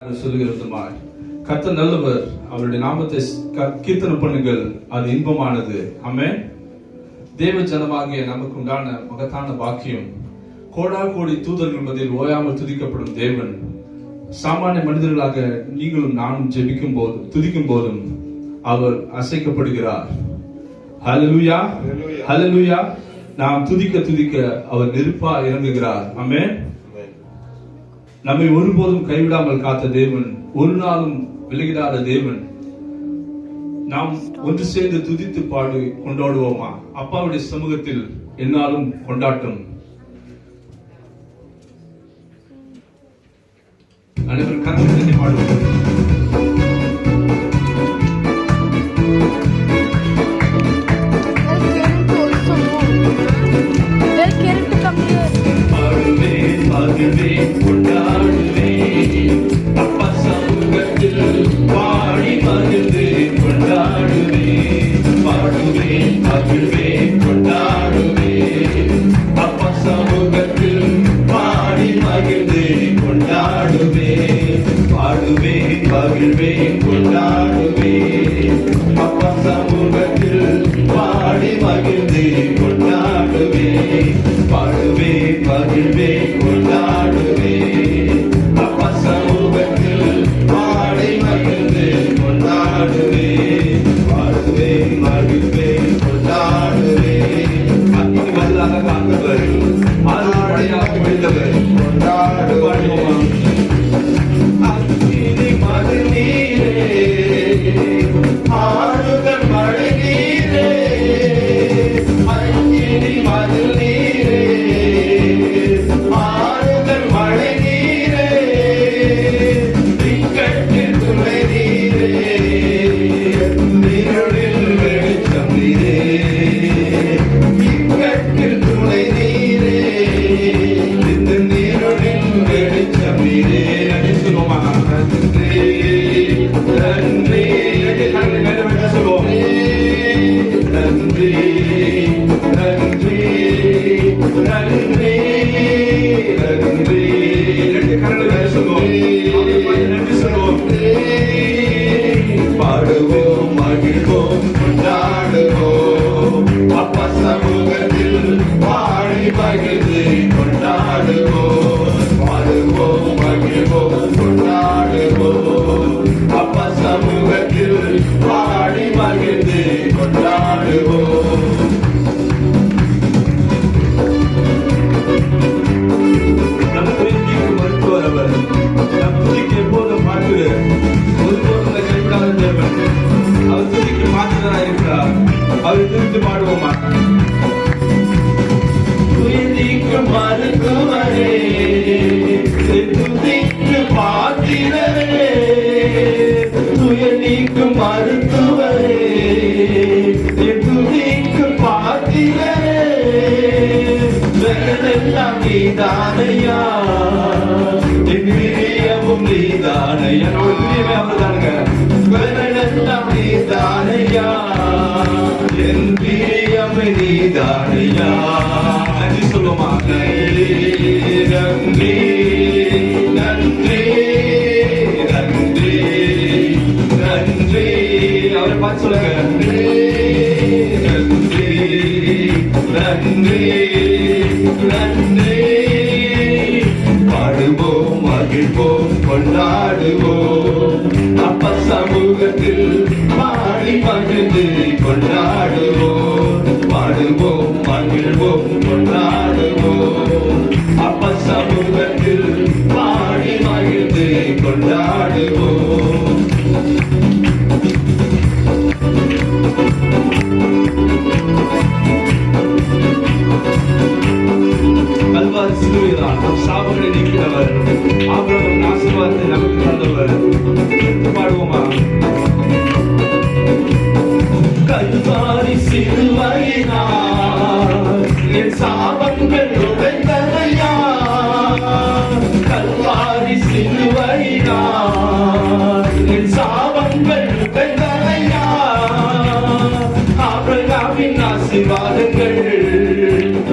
சொல்லுகிறதுமாய் கர்த்தர் நல்லவர், அவருடைய நாமத்தை கீர்த்தனம் பண்ணுங்கள், அது இன்பமானது. ஆமென். தேவ ஜனமாகிய நமக்கு உண்டான மகத்தான பாக்கியம், கோடா கோடி தூதர்கள் மத்தியில் ஓயாமல் துதிக்கப்படும் தேவன். சாமானிய மனிதர்களாக நீங்களும் நானும் ஜெபிக்கும் போதும் துதிக்கும் போதும் அவர் அசைக்கப்படுகிறார். ஹல்லேலூயா, ஹல்லேலூயா. நாம் துதிக்க துதிக்க அவர் நெருப்பா இறங்குகிறார். ஆமென். நம்மை ஒருபோதும் கைவிடாமல் காத்த தேவன், ஒரு நாளும் விலகிடாத தேவன். நாம் ஒன்று சேர்ந்து துதித்து பாடு கொண்டாடுவோமா? அப்பாவுடைய சமூகத்தில் என்னாலும் கொண்டாட்டம். அனைவரும் கரங்களை பாடுவோம்.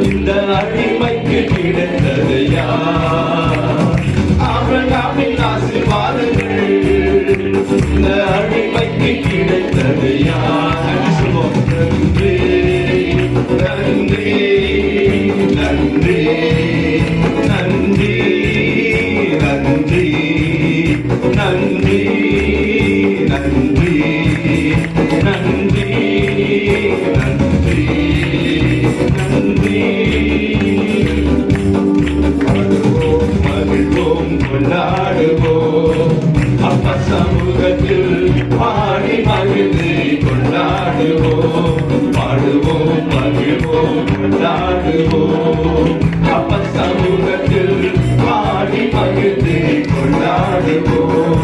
இந்த அடிமைக்கு கிடைத்ததையா? ஆபிரகாமின் ஆசீர்வாதங்கள் அந்த அடிமைக்கு கிடைத்தது யார் சொல்லுவோம். நன்றி நன்றி நன்றி நன்றி நன்றி நன்றி நன்றி நன்றி நன்றி. பாடுவோம் மகிழ்வோம் கொண்டாடுவோம் அப்ப சமூகத்தில் பாடி மகிழ்ந்து கொண்டாடுவோம். பாடுவோம் மகிழ்வோம் கொண்டாடுவோம் அப்ப சமூகத்தில் பாடி மகிழ்ந்து கொண்டாடுவோம்.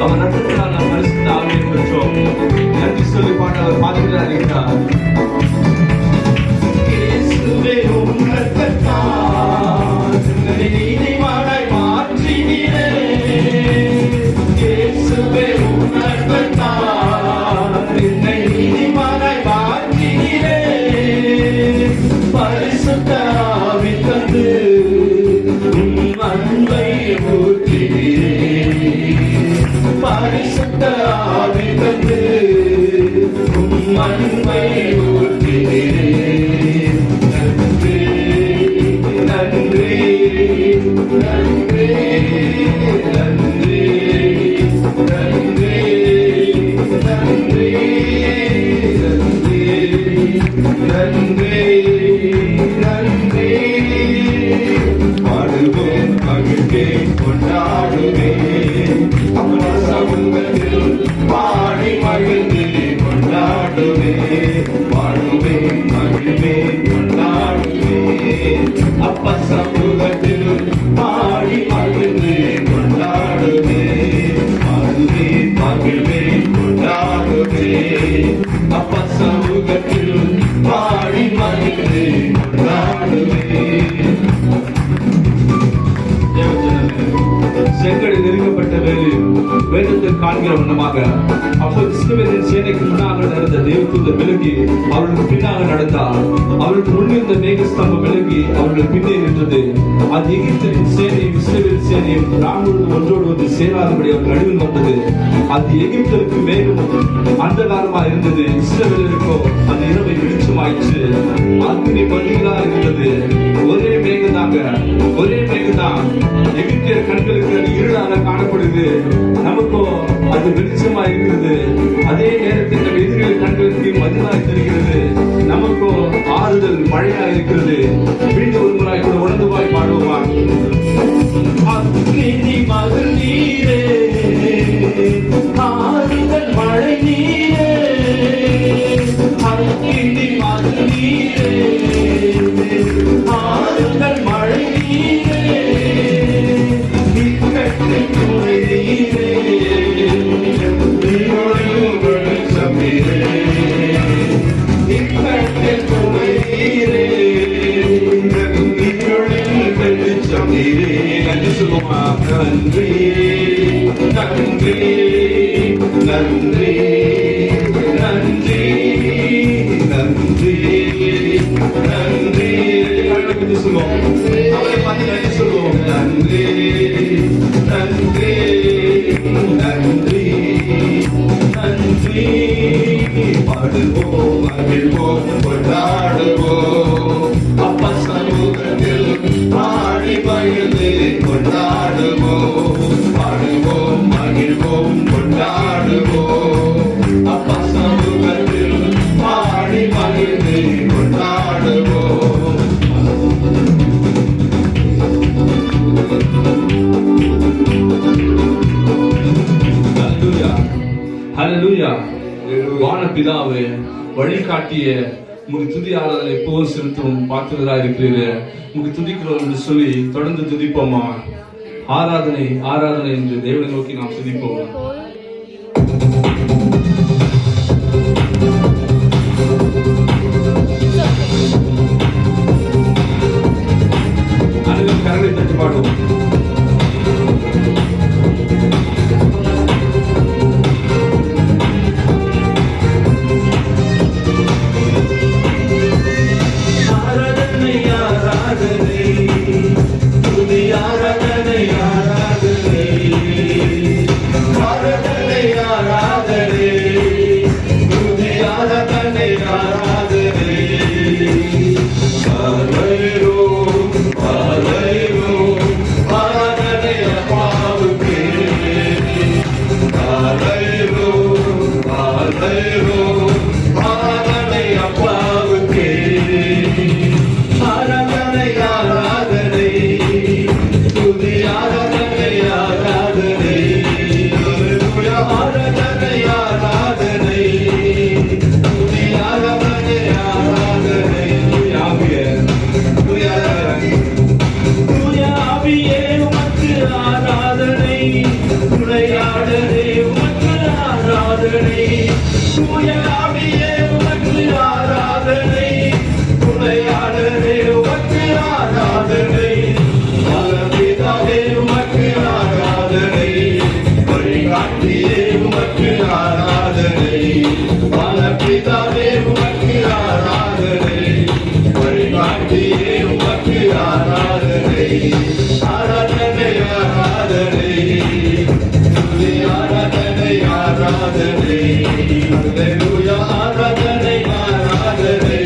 அவன் நட்சத்திரால் நாம் பரிசுத்த ஆவியை பெற்றோம். நன்றி சொல்லி பாட்டவர் பாடுகிறார் என்றார். இயேசுவே உம் இரத்தத்தால் என்னை நீதிமானாய் மாற்றினீரே. இயேசுவே உம் இரத்தத்தால் என்னை நீதிமானாய் மாற்றினீரே. பரிசுத்த ஆவி தந்து உம் அன்பை ஊற்றினீரே. பரிசுத்த ஆவி தந்து உம் அன்பை ஊற்றினீரே. நன்றி நன்றி நன்றி நன்றி நன்றி நன்றி நன்றி நன்றி. பாடுவோம் மகிழ்வே கொண்டாடுவே அப்ப சமூகத்தில் பாடி மகிழ்ந்து கொண்டாடுவே. பாடுவே மகிழ்வே கொண்டாடுவே அப்ப சமூகத்தில் பாடி மகிழ்ந்து கொண்டாடுவே. பாடுவே மகிழ்வே கொண்டாடுவே அப்ப சமூகத்தில் பாடி மகிழ்ந்து கொண்டாடுவே. செங்கடை நெருங்கப்பட்ட வேளையில் வேதத்தில் காண்கிற வண்ணமாக அப்போது இஸ்ரவேலின் சேனைக்கு முன்னாக நடந்த தேவதூதர் விலகி அவர்களுக்கு பின்னாக நடந்தார். அவர்களுக்கு முன்னிருந்த மேகஸ்தம்பம் விலகி அவர்கள் பின்னே நின்றது. அது எகிப்தின் சேனையும் இஸ்ரவேல் சேனையும் ராமுழுது ஒன்றோடு ஒன்று சேராதபடி அவர்கள் நடுவில் வந்தது. அது எகிப்தருக்கு மேலும் அந்தகாரமாக இருந்தது, இஸ்ரவேலருக்கோ அந்த இரவை வெளிச்சமாயிற்று. அக்னி மதிலா இருந்தது. ஒரே மேகதாங்க, ஒரே மேகதான். எகிப்தியர் கண்களுக்கு அது இருளாக காணப்படுது, நமக்கோ அது வெளிச்சமா இருக்கிறது. அதே நேரத்தில் நம் எதிரிகள் கண்களுக்கு மதிலாய் தெரிகிறது, நமக்கோ ஆறுதல் மழையா இருக்கிறது. மீண்டும் ஒரு முறை கூட உணர்ந்து போய் பாடுவோமா? அக்னி மகள் நீரே, ஆறுதல் மழை நீரே. அக்னி மகள் நீரே, ஆறுதல் மழை நீரே. துணை நீரே, நீரோடையும் வெளிச்சம் நீரே. இக்கட்டில் துணை நீரே, நீரோடையும் வெளிச்சம் நீரே. நன்றி சொல்லுமா? நன்றி நன்றி நன்றி நன்றி நன்றி நன்றி. கண்ணை சொல்லுவோம், அவரை பார்த்து நன்றி சொல்லுவோம். நன்றி நன்றி நன்றி நன்றி. பாடுவோம் மகிழ்வோம் கொண்டாடுவோம் அப்ப சமூகத்தில் பாடி மகிழ்ந்து கொண்டாடுவோம். பாடுவோம் மகிழ்வோம் கொண்டாடுவோம் அப்ப சமூகத்தில் பாடி மகிழ்ந்து கொண்டாடுவோம். ஹல்லேலூயா. வானபிதாவே, வழிகாட்டிய உங்களுக்கு துதி ஆராதனை எப்போதும் செலுத்தும் பார்க்கிறதா இருக்கிறீர்கள். உங்களுக்கு துதிக்கிறோம் என்று சொல்லி தொடர்ந்து துதிப்போமா? ஆராதனை ஆராதனை என்று தேவனை நோக்கி நாம் துதிப்போம். அனைவரும் கரங்களை தட்டி பாடுவோம். ஆராதனை உண்மையானதே உமக்கு ஆராதனை. பரமபிதாவே உமக்கு ஆராதனை. வழிகாட்டியே உமக்கு ஆராதனை. பரமபிதாவே உமக்கு ஆராதனை. வழிகாட்டியே உமக்கு ஆராதனை. ஆராதனை ஆராதனை துதி ஆராதனை ஆராதனை. அல்லேலூயா ஆராதனை ஆராதனை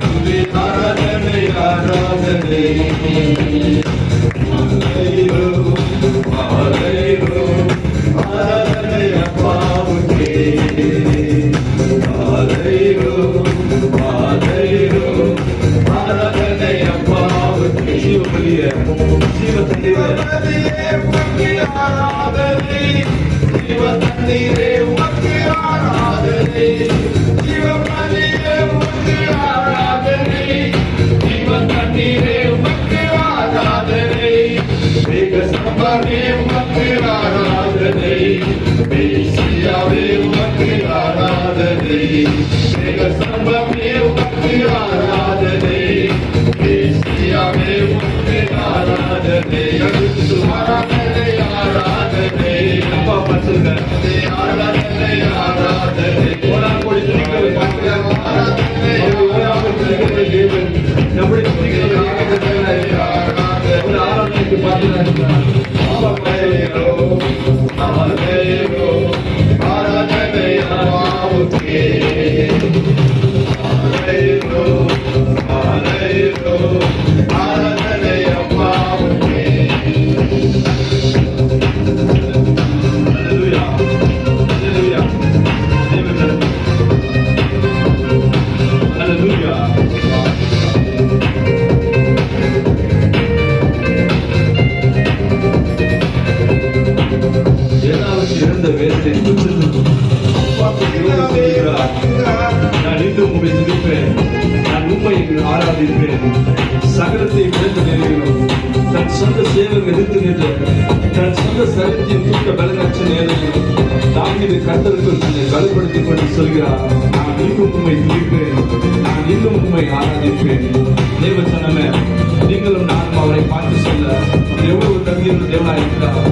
துதி ஆராதனை ஆராதனை. ஆராதனை அப்பாவுக்கே. ஆராதனை அப்பாவுக்கே. ஜீவபலிய ஜீவத்தண்ணீரே உமக்கு ஆராதனை. ஜீவத்தண்ணீரே உமக்கு ஆராதனை. ஜீவபலியே உமக்கு ஆராதனை. ஜீவத்தண்ணீரே உமக்கு ஆராதனை. மேக ஸ்தம்பமே உமக்கு ஆராதனை. மேசியாவே உமக்கு ஆராதனை. மேக ஸ்தம்பமே உமக்கு ஆராதனை. மேசியாவே உமக்கு ஆராதனை. ஆராதனை ஆராதனை அப்பா பசுங்க ஆராதனை ஆராதனை. கோடான் கோடி துதிகளை பார்க்கிறாங்க. ஆராதனை தேவன் நம்முடைய துதிகளை ஒரு ஆராதனைக்கு பார்க்கிறாங்க. ஆராதனை அப்பாவுக்கே. ஆராதனை அப்பாவுக்கே. அல்லேலூயா அல்லேலூயா அல்லேலூயா. எல்லாவற்றையும் இழந்த வேதத்தை நான் இன்னும் உண்மை துதிப்பேன். நான் உண்மை ஆராதிப்பேன். சகலத்தை விழுந்த நிலையிலும் தன் சொந்த சேவகம் எதிர்த்து நின்ற தன் சொந்த சரீரத்தின் தூக்க பலனற்ற நிலையிலும் தாவீது கர்த்தருக்குள் தன்னை வலுப்படுத்திக் கொண்டு சொல்கிறார், நான் இன்னும் உண்மை துதிப்பேன். நான் இன்னும் உண்மை ஆராதிப்பேன். தேவ சொன்னமே, நீங்களும் நானும் அவரை பார்த்து சொல்ல எவ்வளவு தகுதியுள்ள தேவனாய் இருக்கிறார்.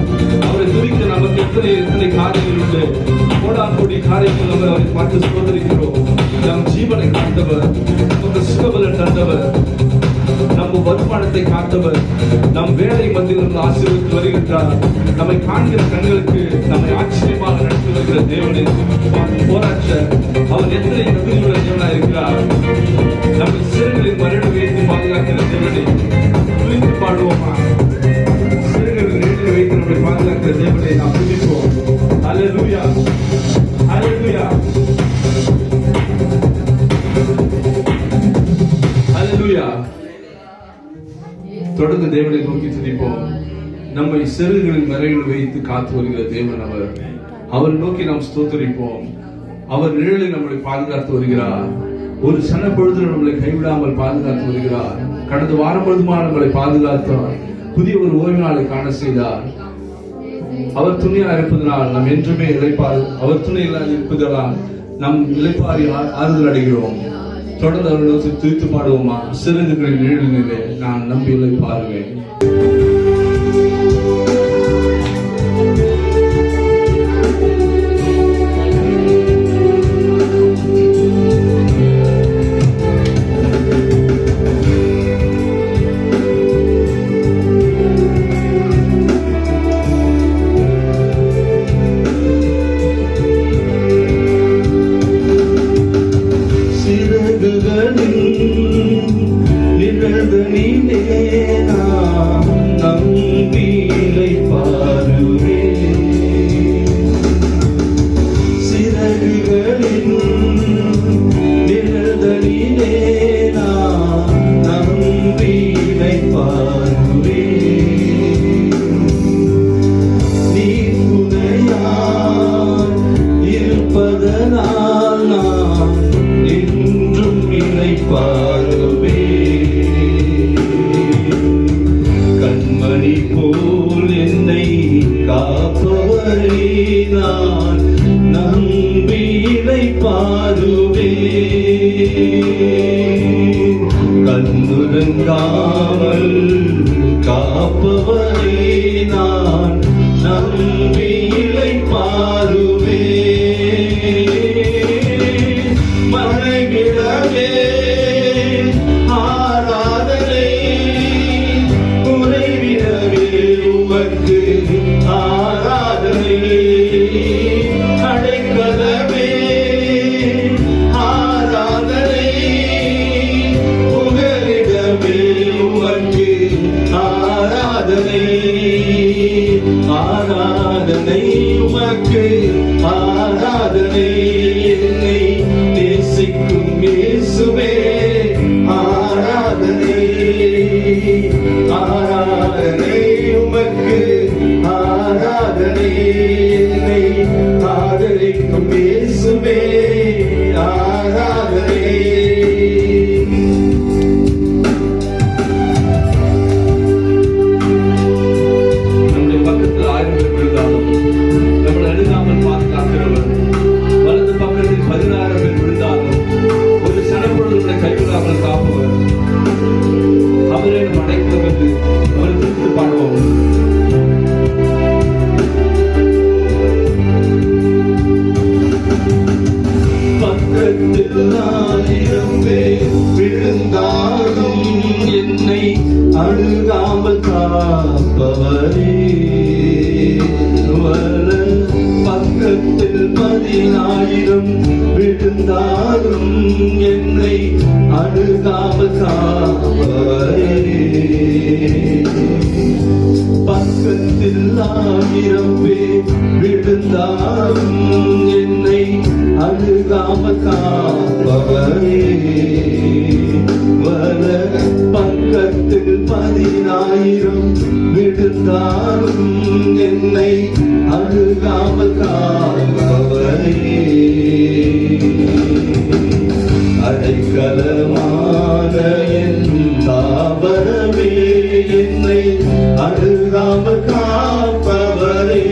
அவரை துதிக்க நமக்கு எத்தனை காரியங்கள் உண்டு. கோடான் கோடி காரியங்கள் நம்ம அவரை பார்த்து சோதரிக்கிறோம். நம் ஜீவனை காத்தவர், நமக்கு சுகபலன் தந்தவர், நம் வருமானத்தை காத்தவர், நம் வேலை மத்தியில் ஆசீர்வதித்து வருகின்றார். நம்மை காண்கிற கண்களுக்கு நம்மை ஆச்சரியமாக நடத்தி வருகிற தேவனை போராற்ற அவர் எத்தனை தகுதியுள்ள தேவனாய் இருக்கிறார். நம்ம சிறுகளின் மரண வைத்து பாதுகாக்கிற தேவனை துதித்து பாடுவோமா? சிறுகளின் நிழலில் வைத்து நம்மை பாதுகாக்கிற தேவனை நாம் துதிப்போம். அல்லேலூயா அல்லேலூயா அல்லேலூயா. தொடர்ந்து தேவனை நோக்கி துதிப்போம். நம்மை சிறுகளின் மறைவில் வைத்து காத்து வருகிற தேவன் அவர். அவர் நோக்கி நாம் ஸ்தோத்தரிப்போம். அவர் நிழலில் நம்மளை பாதுகாத்து வருகிறார். ஒரு சன பொழுது நம்மளை கைவிடாமல் பாதுகாத்து வருகிறார். கடந்த வாரம் முழுதுமா நம்மளை பாதுகாத்தார். புதிய ஒரு ஓய்வு நாளை காண செய்தார். அவர் துணையா இருப்பதனால் நாம் என்றுமே இளைப்பாறு. அவர் துணையில்லாத இருப்பதனால் நம் இளைப்பாரி ஆறுதல் அடைகிறோம். தொடர்ந்து அவரை நோக்கி துதித்து பாடுவோமா? சிறகுகளின் நிழலிலே நான் நம்பி இளைப்பாறுவேன். இருப்பதனால் நான் என்றும் நினைப்பார். கண்ணுறங்காமல் காப்பவரே நான் நம்பி இளைப்பாறுவே. மறைவிடவே ஆராதனை, குறைவிடவே உமக்கு ஆராதனை. அடைக்கலமே ஆராதனை, புகலிடமே உமக்கு ஆராதனை. ஆராதனை உமக்கு ஆராதனை. என்னை நேசிக்கும் இயேசுவே ஆராதனை. ஆராதனை உமக்கு ஆராதனை. என்னை ஆதரிக்கும் இயேசுவே ஆராதனை. நம்முடைய பக்கத்தில் 1000 பேர் விழுந்தாலும் நம்மளை அழுகாமல் பாதுகாக்கிறவர், வலது பக்கத்தில் 16 பேர் விழுந்தாலும் ஒரு சனப்பொழுது கைவிடாமல் காப்பவர், அவரே நம் அடைக்கலம் என்று அவர் குறித்து பாடுவோம். பக்கத்தில் 1000 பேர் விழுந்தாலும் என்னை அழுகாமல் காப்பவரே. பக்கத்தில் 10,000 விழுந்தாலும் என்னை அழுகாமல் காப்பவரே. பக்கத்தில் 1000 பேர் விழுந்தாலும் என்னை அழுகாமல் காப்பவரே. பக்கத்தில் 10,000 விழுந்தாலும் என்னை அழுகாமல் காப்பவரே. அடைக்கலமான என் தாபரமே, என்னை அழுகாமல் காப்பவரே.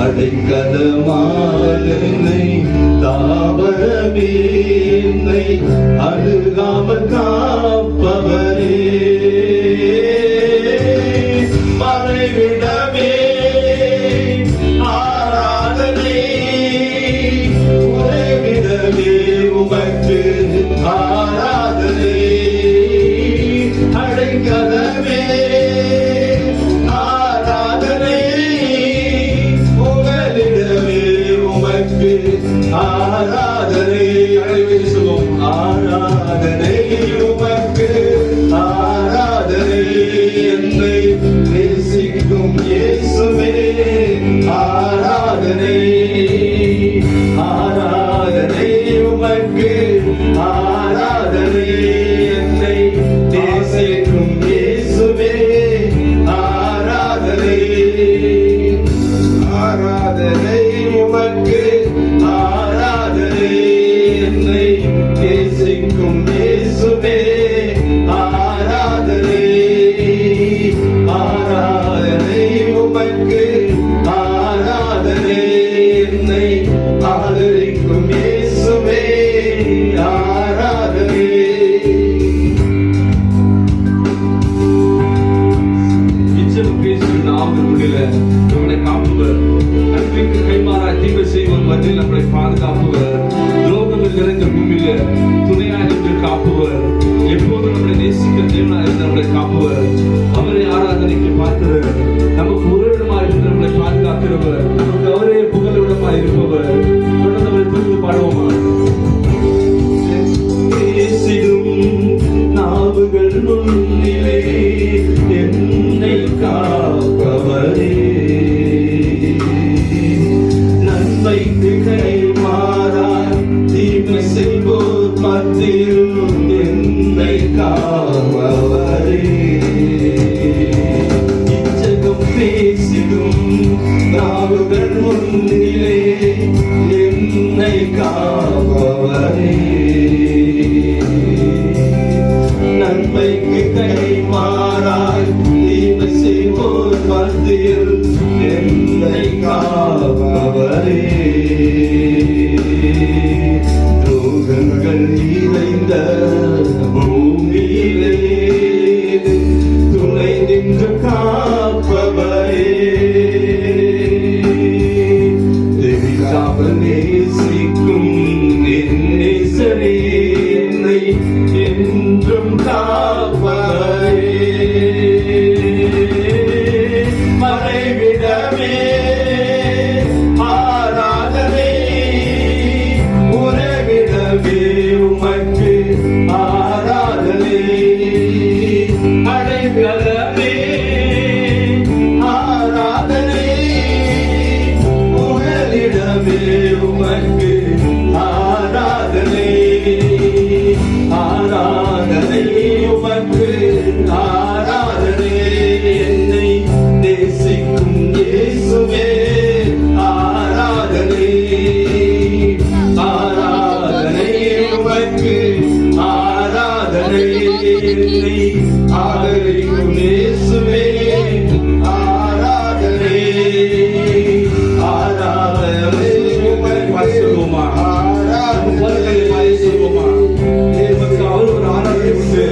அடைக்கலமான என்னை தாபரமே, என்னை அழுகாமல் காப்பவரே. மறைவிடமே ஆராதனை, உறைவிடமே உமக்கு ஆராதனை. அடைக்கலமே ஆராதனை, புகலிடமே உமக்கு ஆராதனை. அழைவை சொல்வோம். ஆராதனை உமக்கு ஆராதனை. என்னை நேசிக்கும் இயேசுவே ஆராதனை. ஆராதனை உமக்கு ஆராதனை. என்னை நேசிக்கும் இயேசுவே ஆராதனை. ஆராதனை உமக்கு ஆராதனை. என்னை நேசிக்கும் இயேசுவே ஆராதனை. ஆராதனை உமக்கு ஆராதனை. என்னை ஆதரிக்கும் இயேசுவே ஆராதனை. இச்சலும் பேசும் நாவல் முடியல நம்மளை காப்பவர், நன்மைக்கு கைமாறா தீமை செய்வோர் மத்தியில் நம்மளை பாதுகாப்பவர், துரோகங்கள் நிறைந்த பூமியில துணையாக இருந்து காப்பவர், எப்போதும் நம்மளை நேசிக்க தேவனாக இருந்து நம்மளை காப்பவர், அவரை ஆராதனைக்கு பார்க்கிறவர், நமக்கு உறவிடமாக இருந்து நம்மளை பாதுகாக்கிறவர், நமக்கு அவரே புகலிடமாக இருப்பவர். தொடர்ந்து நம்மளை குறித்து பாடுவோமா? பேசிடும் நாவுகள் முன்னிலே என்னை காப்பவரே. நன்மைக்கு கைமாறாய் தீமை செய்வோர் மத்தியில் என்னை காப்பவரே. இச்சகம் பேசிடும் நாவுகள் முன்னிலே என்னை காப்பவரே. நன்மைக்கு கைமாறாய் தீமை செய்வோர் மத்தியில் என்னை காப்பவரே. துரோகங்கள் இந்த பூமியிலே துணை நின்று காப்பவரே நேசிக்கும் என் நேசரே என்னை என்றும் காப்பவரே மறைவிடமே ஆராதனை உறவிடமே உமக்கு ஆராதனை அடைவிடமே ஆராதனை உங்களிடமே உமக்கு ஆராதனை ஆராதனை உமக்கு ஆராதனை என்னை நேசிக்கும் இயேசுவே ஆராதனை ஆராதனை உமக்கு ஆராதனை என்னை ஆதரிக்கும் இயேசுவே ஆராதனை ஆராதனை உமக்கு சொல்லுமா சொல்லுமா நமக்கு அவர் ஒரு ஆராதனை உண்டு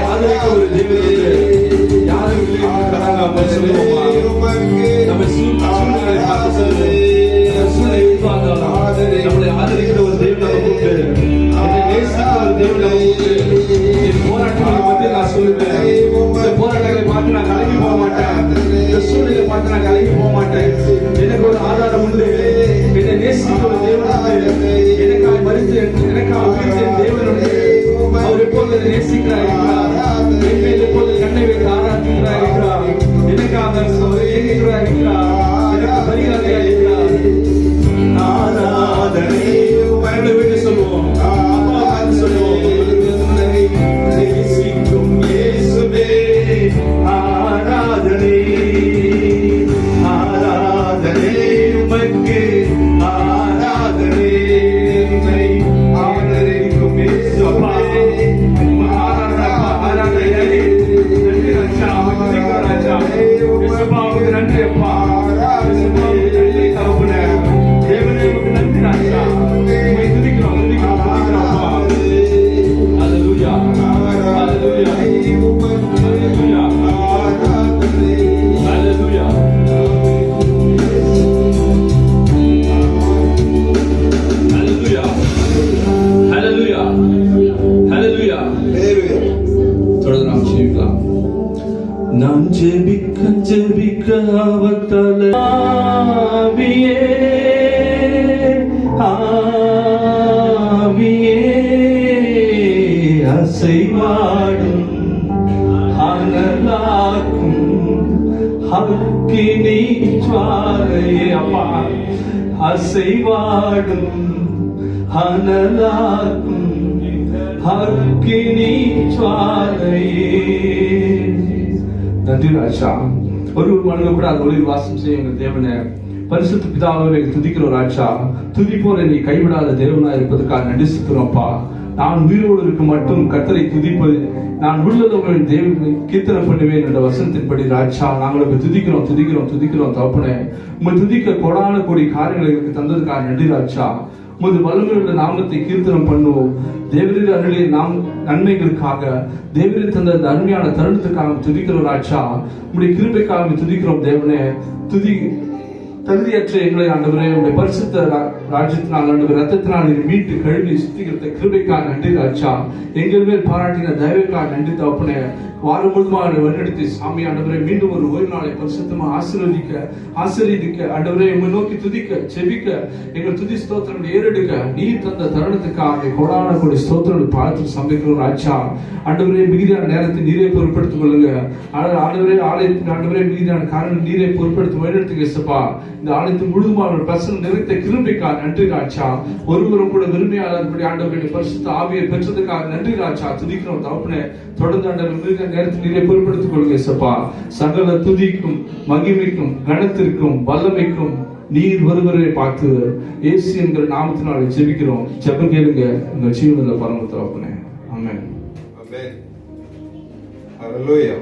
ஆதரிக்க ஒரு தெய்வம் யாரும் இல்லை நம்ம சொல்லுவோமா நம்ம சூழ்நிலை பார்த்து சொல்லுவோம் சூழ்நிலை பார்த்தாலும் நம்மளை ஆதரிக்கிற ஒரு தெய்வம் நமக்கு உண்டு என்னை நேசிக்கிற ஒரு தெய்வம் நமக்கு உண்டு என் போராட்டங்களை பற்றி நான் சொல்லுவேன் இந்த போராட்டங்களை பார்த்து நான் கலங்கி போக மாட்டேன் இந்த சூழ்நிலை பார்த்து நான் கலங்கி போக மாட்டேன் எனக்கு ஒரு ஆதாரம் உண்டு என்னை நேசிக்கிற ஒரு தேவன் உண்டு எனக்காக மறித்து எனக்காக உயிர்த்த தேவன் உண்டு அவர் எப்போது நேசிக்கிறார் இருக்கிறார் என் மேல் எப்போது கண்ணை வைத்து ஆராதிக்கிறார் இருக்கிறார் எனக்காக அவர் இயங்குகிறார் இருக்கிறார் எனக்கு பரிகாரியா இருக்கிறார் ஆராதனை வீட்டு சொல்லுவோம் அப்பா சொல்லுவோம் நேசிக்கும் இயேசுவே ஆராதனை ஆராதனை உமக்கு ஆராதனை என்னை ஆதரிக்கும் இயேசுவே ஆராதனை நன்றி ராஜா ராஜா இயேசுவுக்கு நன்றி அப்பா இயேசுவுக்கு நன்றி தகப்பனே தேவனே உமக்கு நன்றி ராஜா உம்மை துதிக்கிறோம் அப்பா ஹalleluya ஹalleluya ஹalleluya ஹalleluya ஹalleluya ஹalleluya ஹalleluya தொடர்ந்து நாம் ஜெபிக்கலாம் நான் ஜெபிக்க அவத்தல ஆவியே ஆவியே அசைவாடும் அனலாக்கும் அக்கினி ஜுவாலையே அப்பா அசைவாடும் அனலாக்கும் அக்கினி ஜுவாலையே நன்றி ராஜா ஒரு மனித கூட அது ஒளி வாசம் செய்ய எங்கள் தேவனே பரிசுத்த பிதாவை துதிக்கிற ராஜா துதிப்போரை நீ கைவிடாத தேவனா இருப்பதற்காக நன்றி செலுத்துறோம்ப்பா நான் உயிரோடு இருக்க மட்டும் கர்த்தரை துதிப்பது நான் உள்ளதவர்களின் தேவனை கீர்த்தனை பண்ணுவேன் என்ற வசனத்தின்படி ராஜா நாங்கள் துதிக்கிறோம் துதிக்கிறோம் துதிக்கிறோம் தப்புனே உங்க துதிக்க கொடான கோடி காரியங்களை எனக்கு தந்ததுக்காக நன்றி ராஜா உமது வல்லமையுள்ள நாமத்தை கீர்த்தனம் பண்ணுவோம் தேவரீர் அருளிய நாம் நன்மைகளுக்காக தேவரீர் தந்த அருமையான தருணத்துக்காக துதிக்கிறோம் ராஜா உங்களுடைய கிருபைக்காக துதிக்கிறோம் தேவனே துதி தகுதியற்ற எங்களை ஆண்டவரே உடைய பரிசுத்த ராஜ்யத்தினால் ஆண்டவர் ரத்தத்தினால் மீட்டு கழுவி சுத்திகரித்த கிருபைக்காக நன்றி ராஜா எங்கள் மேல் பாராட்டின தயவுக்காக நன்றி தகப்பனே வாரம் முழுவதுமாக வழிநடத்தி சாமி ஆண்டவரை மீண்டும் ஒரு ஓய்வு நாளை பரிசுத்தமா ஆசீர்வதிக்க ஆண்டவரை உம்மை நோக்கி துதிக்க செபிக்க எங்கள் துதி ஸ்தோத்திரங்களை ஏறெடுக்க நீர் தந்த தருணத்துக்காக கொடான கொடி ஸ்தோத்திரங்கள் பார்த்து சமைக்கிறோம் ராஜா ஆண்டவரே மிகுதியான நேரத்தை நீரே பொருட்படுத்திக் கொள்ளுங்க ஆண்டவரே ஆலயத்தின் ஆண்டவரே மிகுதியான காரணம் நீரே பொருட்படுத்தி வழிநடத்துங்க இயேசுப்பா இந்த ஆலயத்தின் முழுதுமான பிரசன்னம் நிறைந்த கிருபைக்காக நன்றி ராஜா ஒருவரும் கூட விரும்பியாளர்படி ஆண்டவருடைய பரிசுத்த ஆவியை பெற்றதுக்காக நன்றி ராஜா துதிக்கிறோம் தகப்பனே தொடர்ந்து ஆண்டவர் நேரத்தில் நீரை பொருட்படுத்திக் கொள்ளுங்க இயேசுப்பா சகல துதிக்கும் மகிமைக்கும் கனத்திற்கும் வல்லமைக்கும் நீர் ஒருவரை பார்த்து இயேசு என்கிற நாமத்தினாலே ஜெபிக்கிறோம் ஜெபம் கேளுங்க உங்க ஜீவனில் பரம தகப்பனே ஆமென் ஆமென் ஹalleluya